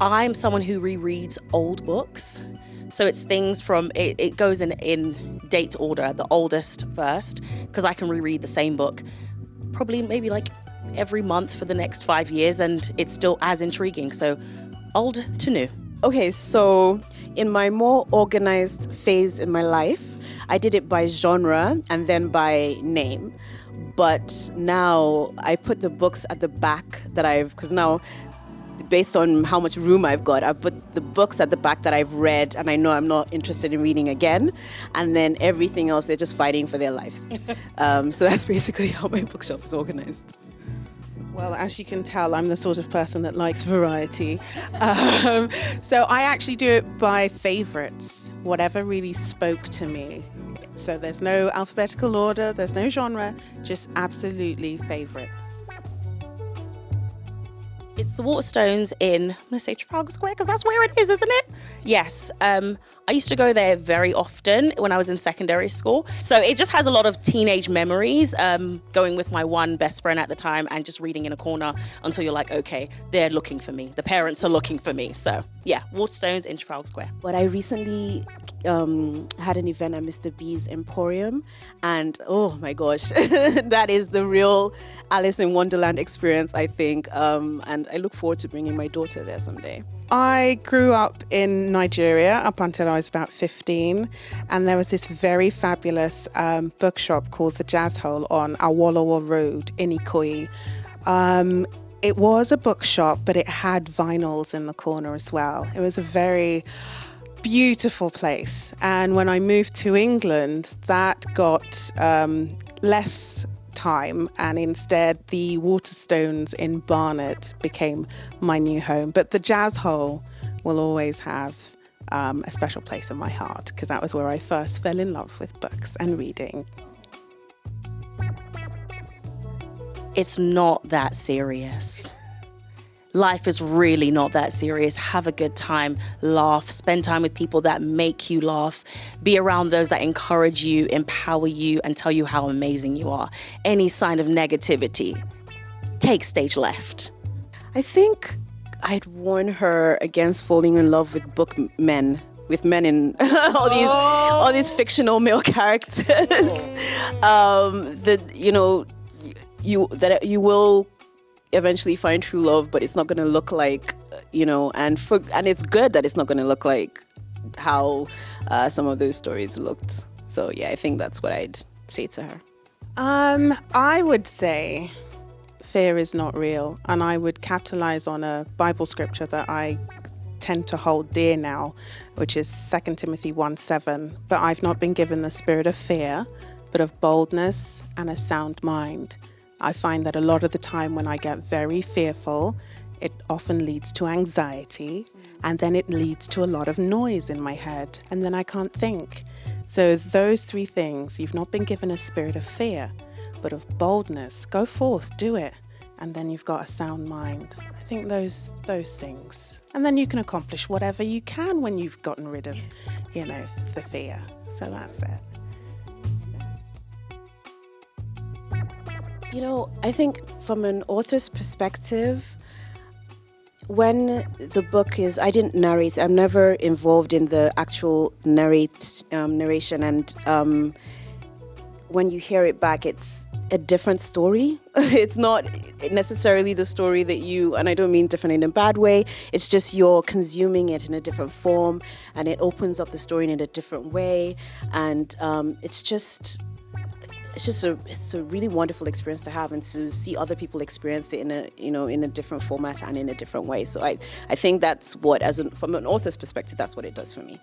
I'm someone who rereads old books. So it's things from, it goes in date order, the oldest first, because I can reread the same book probably maybe like every month for the next 5 years, and it's still as intriguing. So old to new. Okay, so in my more organized phase in my life, I did it by genre and then by name. But now I put the books at the back because now, based on how much room I've got, I've put the books at the back that I've read and I know I'm not interested in reading again. And then everything else, they're just fighting for their lives. So that's basically how my bookshop is organized. Well, as you can tell, I'm the sort of person that likes variety. So I actually do it by favorites, whatever really spoke to me. So there's no alphabetical order, there's no genre, just absolutely favorites. It's the Waterstones in, I'm going to say Trafalgar Square, because that's where it is, isn't it? Yes. I used to go there very often when I was in secondary school. So it just has a lot of teenage memories, going with my one best friend at the time and just reading in a corner until you're like, okay, they're looking for me. The parents are looking for me. So yeah, Waterstones in Trafalgar Square. But I recently had an event at Mr. B's Emporium, and oh my gosh, that is the real Alice in Wonderland experience, I think. And I look forward to bringing my daughter there someday. I grew up in Nigeria up until I was about 15, and there was this very fabulous bookshop called the Jazz Hole on Awolowo Road in Ikoyi. It was a bookshop, but it had vinyls in the corner as well. It was a very beautiful place. And when I moved to England, that got less time, and instead the Waterstones in Barnet became my new home. But the Jazz Hole will always have a special place in my heart, because that was where I first fell in love with books and reading. It's not that serious. Life is really not that serious. Have a good time, laugh, spend time with people that make you laugh, be around those that encourage you, empower you, and tell you how amazing you are. Any sign of negativity, take stage left. I think I'd warn her against falling in love with men in all these fictional male characters. You will eventually find true love, but it's not going to look like, and it's good that it's not going to look like how some of those stories looked. So yeah, I think that's what I'd say to her. I would say fear is not real, and I would capitalize on a Bible scripture that I tend to hold dear now, which is 2 Timothy 1:7. But I've not been given the spirit of fear, but of boldness and a sound mind. I find that a lot of the time when I get very fearful, it often leads to anxiety, and then it leads to a lot of noise in my head, and then I can't think. So those three things: you've not been given a spirit of fear, but of boldness. Go forth, do it, and then you've got a sound mind. I think those things, and then you can accomplish whatever you can when you've gotten rid of, the fear. So that's it. I think from an author's perspective, when the book is, I didn't narrate, I'm never involved in the actual narration, and when you hear it back, it's a different story. It's not necessarily the story that and I don't mean different in a bad way, it's just you're consuming it in a different form, and it opens up the story in a different way, and it's a really wonderful experience to have, and to see other people experience it in a different format and in a different way. So I think that's what, from an author's perspective, that's what it does for me.